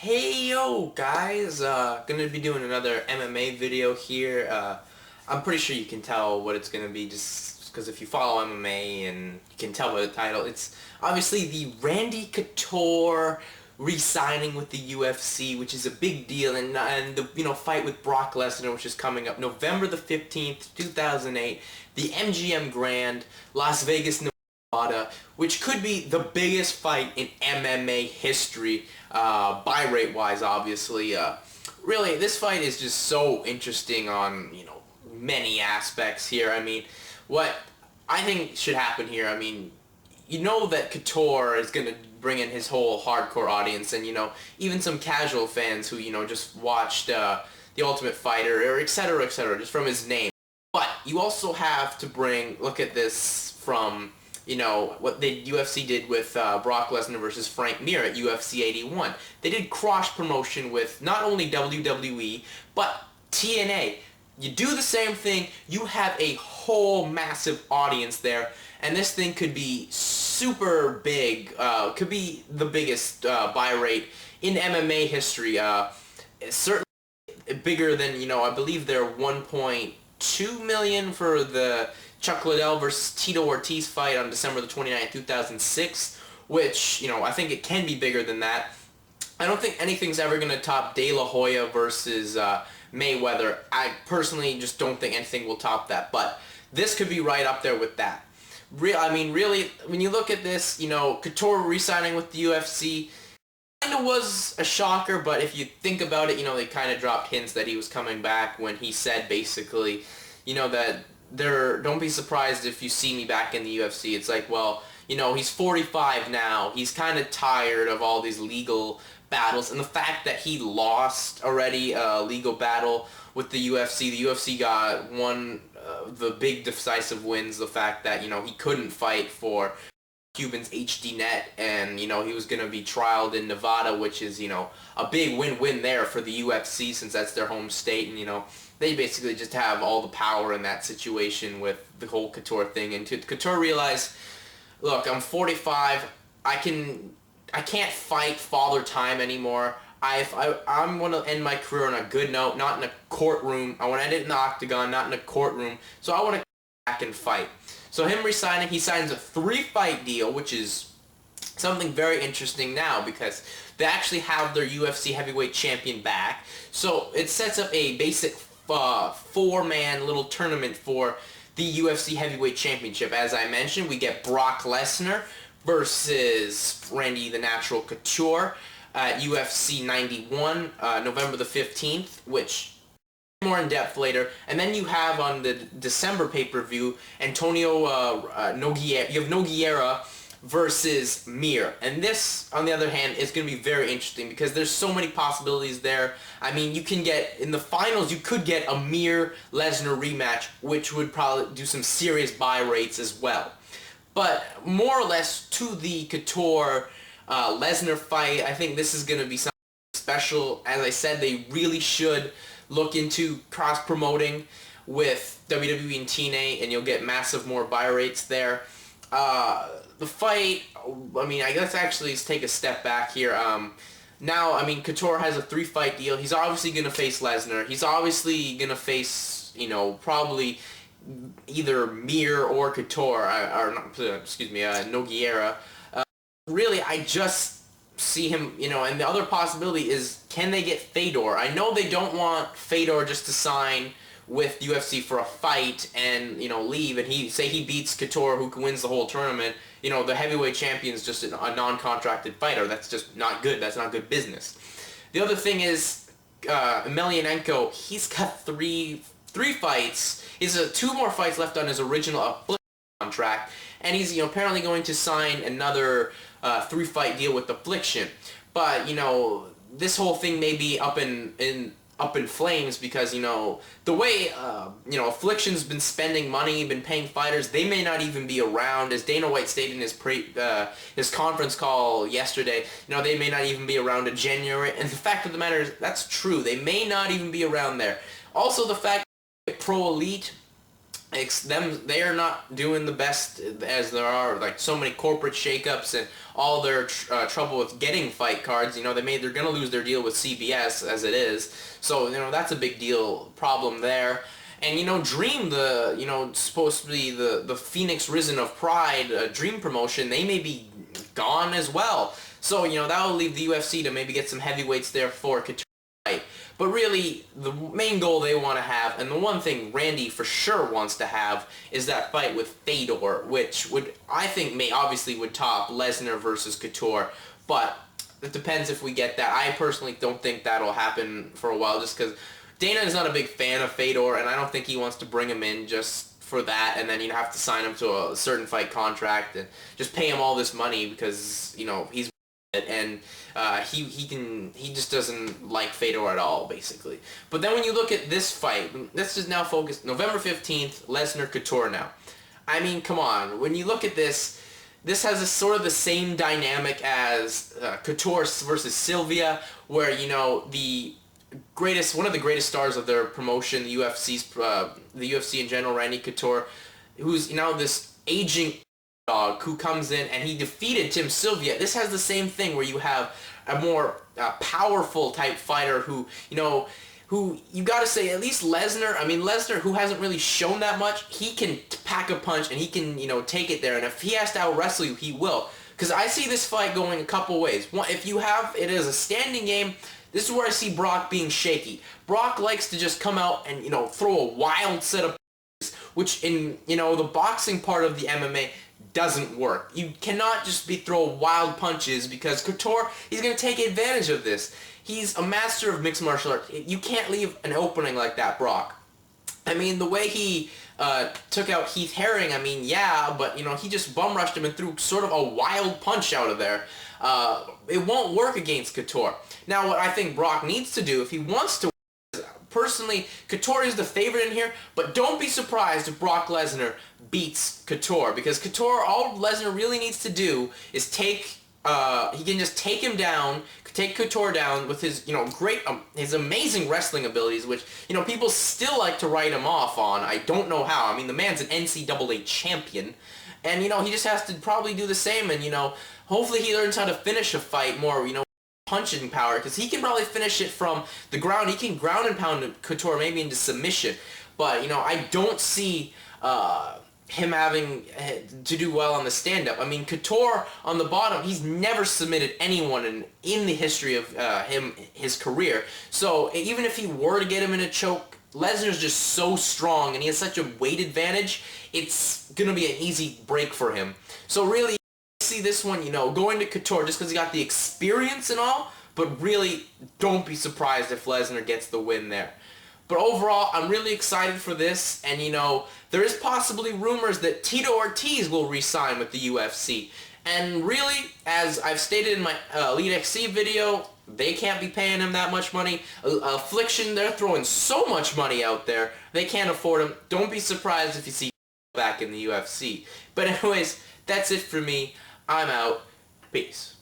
Hey yo guys, gonna be doing another MMA video here. I'm pretty sure you can tell what it's gonna be just because if you follow MMA and you can tell by the title, it's obviously the Randy Couture re-signing with the UFC, which is a big deal, and the fight with Brock Lesnar, which is coming up November the 15th, 2008, the MGM Grand, Las Vegas, which could be the biggest fight in MMA history, buy rate wise, obviously. Really, this fight is just so interesting on, many aspects here. I mean, what I think should happen here, you know that Couture is going to bring in his whole hardcore audience and, even some casual fans who, just watched The Ultimate Fighter, or etc., just from his name. But you also have to look at this from what the UFC did with Brock Lesnar versus Frank Mir at UFC 81. They did cross promotion with not only WWE, but TNA. You do the same thing, you have a whole massive audience there, and this thing could be super big, could be the biggest buy rate in MMA history. Certainly bigger than, I believe they're 1.2 million for the Chuck Liddell versus Tito Ortiz fight on December the 29th, 2006, which, I think it can be bigger than that. I don't think anything's ever going to top De La Hoya versus Mayweather. I personally just don't think anything will top that, but this could be right up there with that. Really, when you look at this, Couture re-signing with the UFC kind of was a shocker, but if you think about it, they kind of dropped hints that he was coming back when he said basically, that don't be surprised if you see me back in the UFC. It's like, well, he's 45 now. He's kind of tired of all these legal battles, and the fact that he lost already a legal battle with the UFC. The UFC got one of the big decisive wins, the fact that, he couldn't fight for Cuban's HD net, and, he was going to be trialed in Nevada, which is, a big win-win there for the UFC since that's their home state, and, they basically just have all the power in that situation with the whole Couture thing. And Couture realized, look, I'm 45. I can't fight Father Time anymore. I'm going to end my career on a good note, not in a courtroom. I want to end it in the octagon, not in a courtroom. So I want to come back and fight. So him resigning, he signs a 3-fight deal, which is something very interesting now because they actually have their UFC heavyweight champion back. So it sets up a basic 4-man little tournament for the UFC Heavyweight Championship. As I mentioned, we get Brock Lesnar versus Randy the Natural Couture at UFC 91, November the 15th, which more in depth later. And then you have on the December pay-per-view Antonio Nogueira. You have Nogueira versus Mir. And this, on the other hand, is going to be very interesting because there's so many possibilities there. You can get, in the finals, you could get a Mir-Lesnar rematch, which would probably do some serious buy rates as well. But more or less to the Couture-Lesnar fight, I think this is going to be something special. As I said, they really should look into cross-promoting with WWE and TNA, and you'll get massive more buy rates there. The fight, I guess actually let's take a step back here. Now, Couture has a 3-fight deal. He's obviously going to face Lesnar. He's obviously going to face, probably either Mir or Couture, Nogueira. Really, I just see him, and the other possibility is, can they get Fedor? I know they don't want Fedor just to sign with UFC for a fight and, leave, and he beats Couture, who wins the whole tournament. The heavyweight champion is just a non-contracted fighter. That's just not good. That's not good business. The other thing is, Emelianenko, he's got three fights. He's 2 more fights left on his original contract, and he's, apparently going to sign another 3-fight deal with Affliction. But, this whole thing may be up in flames because, the way, Affliction's been spending money, been paying fighters, they may not even be around. As Dana White stated in his conference call yesterday, they may not even be around in January. And the fact of the matter is, that's true. They may not even be around there. Also, the fact that Pro Elite they are not doing the best, as there are like so many corporate shakeups and all their trouble with getting fight cards. They're gonna lose their deal with CBS as it is, so that's a big deal problem there. And Dream, supposed to be the Phoenix Risen of Pride Dream promotion, they may be gone as well. So that will leave the UFC to maybe get some heavyweights there for Couture fight. But really, the main goal they want to have, and the one thing Randy for sure wants to have, is that fight with Fedor, which I think obviously would top Lesnar versus Couture. But it depends if we get that. I personally don't think that'll happen for a while, just because Dana is not a big fan of Fedor, and I don't think he wants to bring him in just for that, and then have to sign him to a certain fight contract and just pay him all this money because he's and he just doesn't like Fedor at all, basically. But then when you look at this fight, let's just now focus November 15th, Lesnar Couture now. I mean, come on. When you look at this has a sort of the same dynamic as Couture versus Sylvia, where one of the greatest stars of their promotion, the UFC in general, Randy Couture, who's this aging dog who comes in and he defeated Tim Sylvia. This has the same thing where you have a more powerful type fighter who you gotta say, at least Lesnar, Lesnar, who hasn't really shown that much, he can pack a punch and he can, take it there, and if he has to out-wrestle you, he will. Because I see this fight going a couple ways. One, if you have it as a standing game, this is where I see Brock being shaky. Brock likes to just come out and, throw a wild set of punches, which in, the boxing part of the MMA doesn't work. You cannot just throw wild punches, because Couture, he's going to take advantage of this. He's a master of mixed martial arts. You can't leave an opening like that, Brock. The way he took out Heath Herring, yeah, but, he just bum rushed him and threw sort of a wild punch out of there. It won't work against Couture. Now, what I think Brock needs to do, if he wants to, personally, Couture is the favorite in here, but don't be surprised if Brock Lesnar beats Couture, because Couture, all Lesnar really needs to do is he can just take him down, take Couture down with his, his amazing wrestling abilities, which, people still like to write him off on. I don't know how. The man's an NCAA champion, and, he just has to probably do the same, and, hopefully he learns how to finish a fight more, punching power, because he can probably finish it from the ground. He can ground and pound Couture maybe into submission, but I don't see him having to do well on the stand-up. Couture on the bottom, he's never submitted anyone in the history of his career. So even if he were to get him in a choke, Lesnar's just so strong and he has such a weight advantage, it's gonna be an easy break for him. So really, see this one, going to Couture just because he got the experience and all, but really don't be surprised if Lesnar gets the win there. But overall, I'm really excited for this, and there is possibly rumors that Tito Ortiz will re-sign with the UFC. And really, as I've stated in my Elite XC video, they can't be paying him that much money. Affliction, they're throwing so much money out there, they can't afford him. Don't be surprised if you see back in the UFC. But anyways, that's it for me. I'm out. Peace.